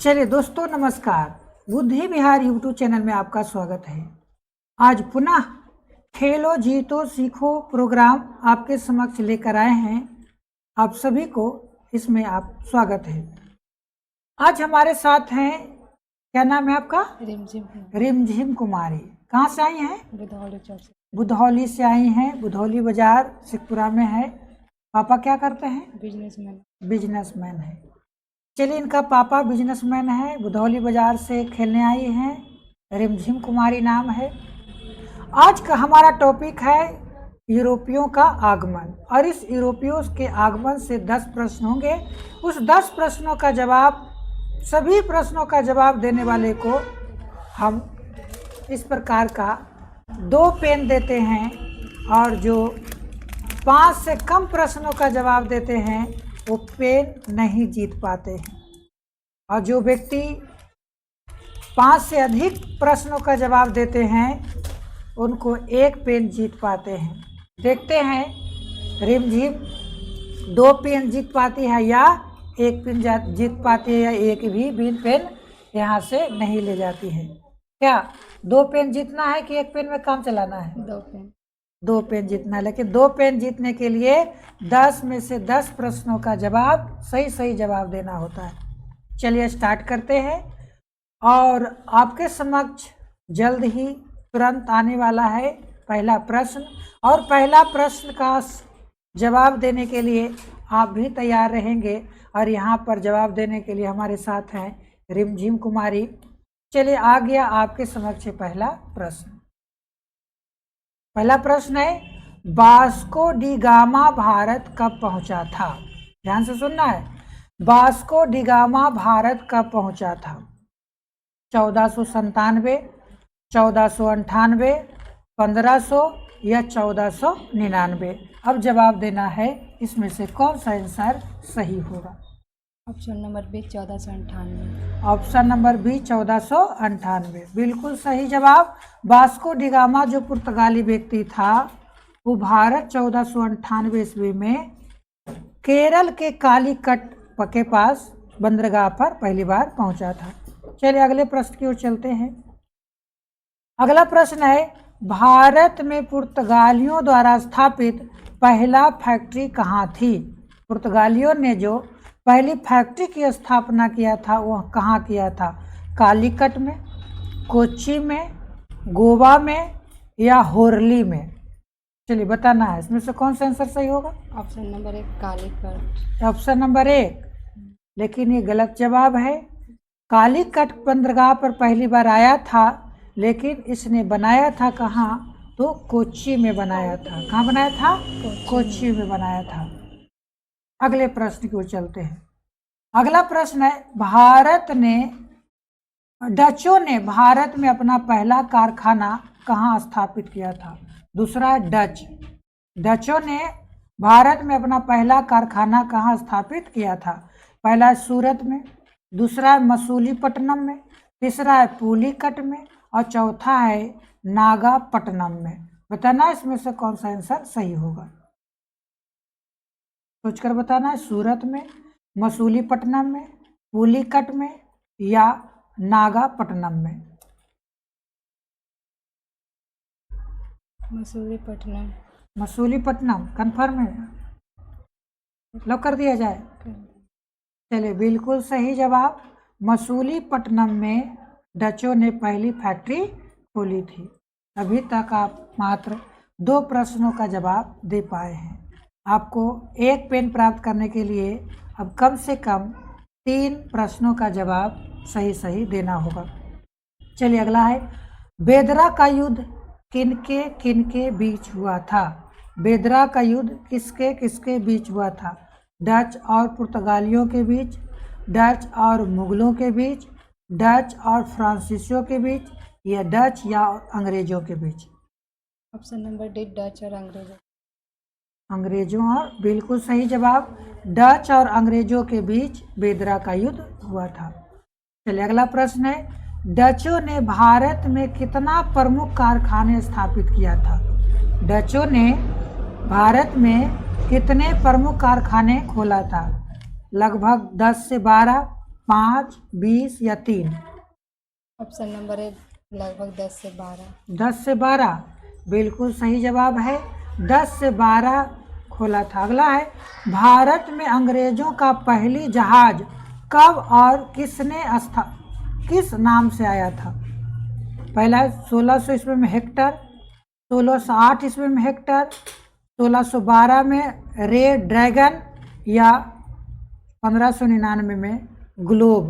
चलिए दोस्तों, नमस्कार। बुद्धि विहार यूट्यूब चैनल में आपका स्वागत है। आज पुनः खेलो जीतो सीखो प्रोग्राम आपके समक्ष लेकर आए हैं। आप सभी को इसमें आप स्वागत है। आज हमारे साथ हैं, क्या नाम है आपका? रिमझिम कुमारी। कहाँ से आई हैं? बुधौली से आई हैं। बुधौली बाजार सिखपुरा में है। पापा क्या करते हैं? बिजनेसमैन है। चलिए, इनका पापा बिजनेसमैन है, बुधौली बाजार से खेलने आई हैं। रिमझिम कुमारी नाम है। आज का हमारा टॉपिक है यूरोपियों का आगमन, और इस यूरोपियों के आगमन से 10 प्रश्न होंगे। उस 10 प्रश्नों का जवाब, सभी प्रश्नों का जवाब देने वाले को हम इस प्रकार का 2 पेन देते हैं, और जो 5 से कम प्रश्नों का जवाब देते हैं वो पेन नहीं जीत पाते हैं, और जो व्यक्ति 5 से अधिक प्रश्नों का जवाब देते हैं उनको 1 पेन जीत पाते हैं। देखते हैं रिमझिम 2 पेन जीत पाती है या 1 पेन जीत पाती है, या एक भी पेन यहाँ से नहीं ले जाती है। क्या 2 पेन जीतना है कि 1 पेन में काम चलाना है? 2 पेन जीतना है, लेकिन 2 पेन जीतने के लिए 10 में से 10 प्रश्नों का जवाब सही जवाब देना होता है। चलिए स्टार्ट करते हैं, और आपके समक्ष जल्द ही तुरंत आने वाला है पहला प्रश्न। और पहला प्रश्न का जवाब देने के लिए आप भी तैयार रहेंगे, और यहाँ पर जवाब देने के लिए हमारे साथ हैं रिमझिम कुमारी। चलिए आ गया आपके समक्ष पहला प्रश्न। पहला प्रश्न है, वास्को डी गामा भारत कब पहुंचा था? ध्यान से सुनना है। वास्को डी गामा भारत कब पहुंचा था? 1497, 1498, 1500 या 1499? अब जवाब देना है, इसमें से कौन सा आंसर सही होगा? Option number B 1498। Option number B 1498 बिल्कुल सही जवाब। वास्को डी गामा जो पुर्तगाली व्यक्ति था, वो भारत 1498 ईस्वी में केरल के कालीकट के पास बंदरगाह पर पहली बार पहुंचा था। चलिए अगले प्रश्न की ओर चलते हैं। अगला प्रश्न है, भारत में पुर्तगालियों द्वारा स्थापित पहला फैक्ट्री कहाँ थी? पुर्तगालियों ने जो पहली फैक्ट्री की स्थापना किया था वह कहाँ किया था? कालीकट में, कोच्चि में, गोवा में या होरली में? चलिए बताना है, इसमें से कौन सा आंसर सही होगा? Option number 1 Calicut. Option number 1, लेकिन ये गलत जवाब है। कालीकट बंदरगाह पर पहली बार आया था, लेकिन इसने बनाया था कहाँ? तो कोच्चि में बनाया था। कहाँ बनाया था? कोच्चि में बनाया था। अगले प्रश्न की ओर चलते हैं। अगला प्रश्न है, डचों ने भारत में अपना पहला कारखाना कहाँ स्थापित किया था? दूसरा डचों ने भारत में अपना पहला कारखाना कहाँ स्थापित किया था? पहला है सूरत में, दूसरा है मसूलीपट्टनम में, तीसरा है पुलिकट में, और चौथा है नागापट्टनम में। बताना इसमें से कौन सा आंसर सही होगा? सोचकर बताना है। सूरत में, मसूलीपट्टनम में, पुलिकट में या नागापट्टनम में? मसूलीपट्टनम कंफर्म है? लॉक कर दिया जाए? चलिए बिल्कुल सही जवाब। मसूलीपट्टनम में डचों ने पहली फैक्ट्री खोली थी। अभी तक आप मात्र 2 प्रश्नों का जवाब दे पाए हैं। आपको 1 पेन प्राप्त करने के लिए अब कम से कम 3 प्रश्नों का जवाब सही देना होगा। चलिए अगला है, बेदरा का युद्ध किनके बीच हुआ था? बेदरा का युद्ध किसके बीच हुआ था? डच और पुर्तगालियों के बीच, डच और मुगलों के बीच, डच और फ्रांसीसियों के बीच, या डच या अंग्रेजों के बीच? ऑप्शन नंबर डी डच और अंग्रेजों। और बिल्कुल सही जवाब, डच और अंग्रेजों के बीच बेदरा का युद्ध हुआ था। चलिए अगला प्रश्न है, डचों ने भारत में कितना प्रमुख कारखाने स्थापित किया था? डचों ने भारत में कितने प्रमुख कारखाने खोला था? लगभग 10 से 12, 5, 20 या 3? ऑप्शन नंबर 1 लगभग 10 से 12। 10 से 12 बिल्कुल सही जवाब है। 10 से 12 खोला था। अगला है, भारत में अंग्रेजों का पहली जहाज कब और किस नाम से आया था? पहला है 1600 ईस्वी में हेक्टर, 1608 ईस्वी में हेक्टर, 1612 में रेड ड्रैगन या 1599 में ग्लोब।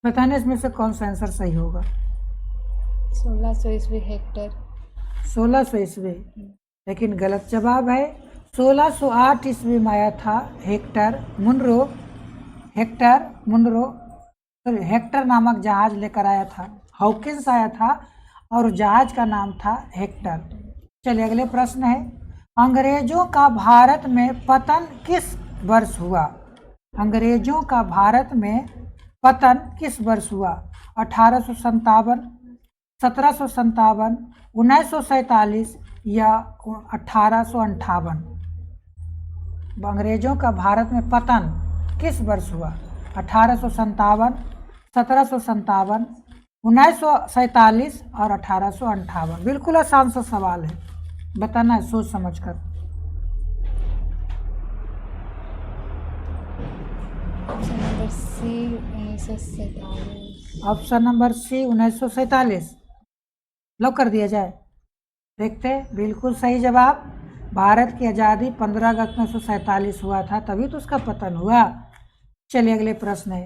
बताने इसमें से कौन सा आंसर सही होगा? 1600 ईस्वी हेक्टर। 1600 ईस्वी, लेकिन गलत जवाब है। 1608 ईस्वी में आया था हेक्टर मुनरो हेक्टर नामक जहाज लेकर आया था। हॉकिंस आया था और जहाज का नाम था हेक्टर। चलिए अगले प्रश्न है, अंग्रेजों का भारत में पतन किस वर्ष हुआ? अंग्रेजों का भारत में पतन किस वर्ष हुआ? 1857, 1757, 1947 या 1858? अंग्रेजों का भारत में पतन किस वर्ष हुआ? 1857, 1757, 1947 और 1858। बिल्कुल आसान सा सवाल है, बताना है सोच समझ कर। Option number C 1947। Option number C 1947 lock कर दिया जाए। देखते हैं, बिल्कुल सही जवाब। भारत की आज़ादी 15 अगस्त 1947 हुआ था, तभी तो उसका पतन हुआ। चलिए अगले प्रश्न है,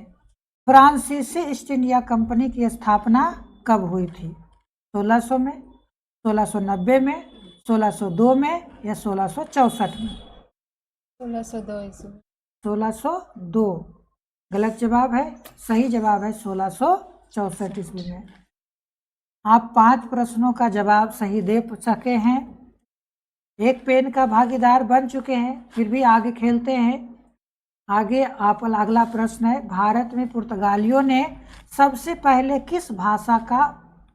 फ्रांसीसी ईस्ट इंडिया कंपनी की स्थापना कब हुई थी? 1600 में, 1690 में, 1602 में या 1664 में? 1602 ईस्वी। 1602 गलत जवाब है। सही जवाब है 1664 ईस्वी में। आप 5 प्रश्नों का जवाब सही दे सके हैं, 1 पेन का भागीदार बन चुके हैं, फिर भी आगे खेलते हैं। आगे आप अगला प्रश्न है, भारत में पुर्तगालियों ने सबसे पहले किस भाषा का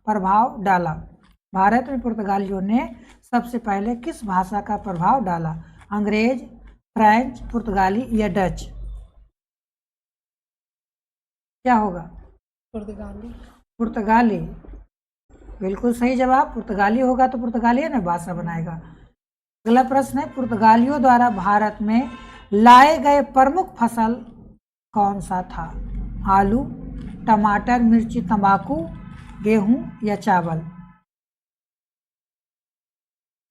प्रभाव डाला? भारत में पुर्तगालियों ने सबसे पहले किस भाषा का प्रभाव डाला? अंग्रेज, फ्रेंच, पुर्तगाली या डच? क्या होगा? पुर्तगाली। पुर्तगाली बिल्कुल सही जवाब। पुर्तगाली होगा तो पुर्तगाली ना भाषा बनाएगा। अगला प्रश्न है, पुर्तगालियों द्वारा भारत में लाए गए प्रमुख फसल कौन सा था? आलू, टमाटर, मिर्ची, तंबाकू, गेहूं या चावल?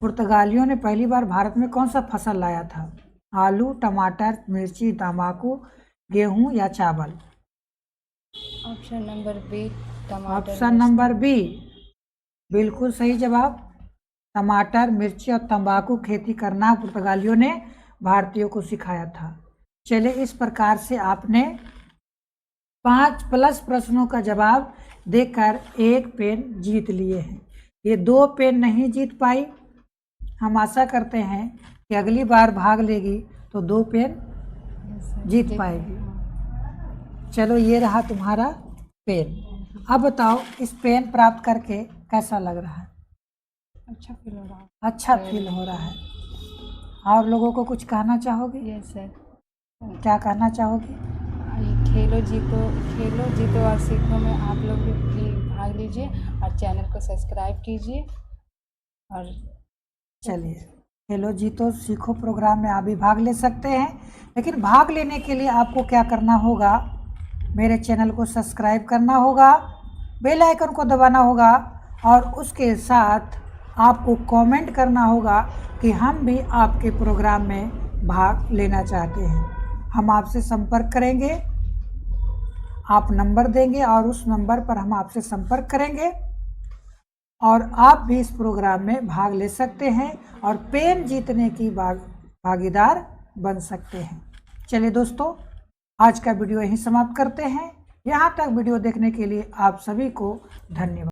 पुर्तगालियों ने पहली बार भारत में कौन सा फसल लाया था? आलू, टमाटर, मिर्ची, तंबाकू, गेहूं या चावल? ऑप्शन नंबर बी टमाटर। ऑप्शन नंबर बी बिल्कुल सही जवाब। टमाटर, मिर्ची और तंबाकू खेती करना पुर्तगालियों ने भारतीयों को सिखाया था। चलिए, इस प्रकार से आपने 5+ प्रश्नों का जवाब देकर 1 पेन जीत लिए हैं। ये 2 पेन नहीं जीत पाई। हम आशा करते हैं कि अगली बार भाग लेगी तो 2 पेन जीत पाएगी। चलो, ये रहा तुम्हारा पेन। अब बताओ, इस पेन प्राप्त करके कैसा लग रहा है? अच्छा फील हो रहा है। अच्छा फील हो रहा है। और लोगों को कुछ कहना चाहोगी? Yes sir. क्या कहना चाहोगी? खेलो जीतो और सीखो में आप लोग भी भाग लीजिए और चैनल को सब्सक्राइब कीजिए। और चलिए, खेलो जीतो सीखो प्रोग्राम में आप भी भाग ले सकते हैं, लेकिन भाग लेने के लिए आपको क्या करना होगा? मेरे चैनल को सब्सक्राइब करना होगा, बेल आइकन को दबाना होगा और उसके साथ आपको कमेंट करना होगा कि हम भी आपके प्रोग्राम में भाग लेना चाहते हैं। हम आपसे संपर्क करेंगे, आप नंबर देंगे और उस नंबर पर हम आपसे संपर्क करेंगे और आप भी इस प्रोग्राम में भाग ले सकते हैं और पेन जीतने की भागीदार बन सकते हैं। चलिए दोस्तों, आज का वीडियो यहीं समाप्त करते हैं। यहाँ तक वीडियो देखने के लिए आप सभी को धन्यवाद।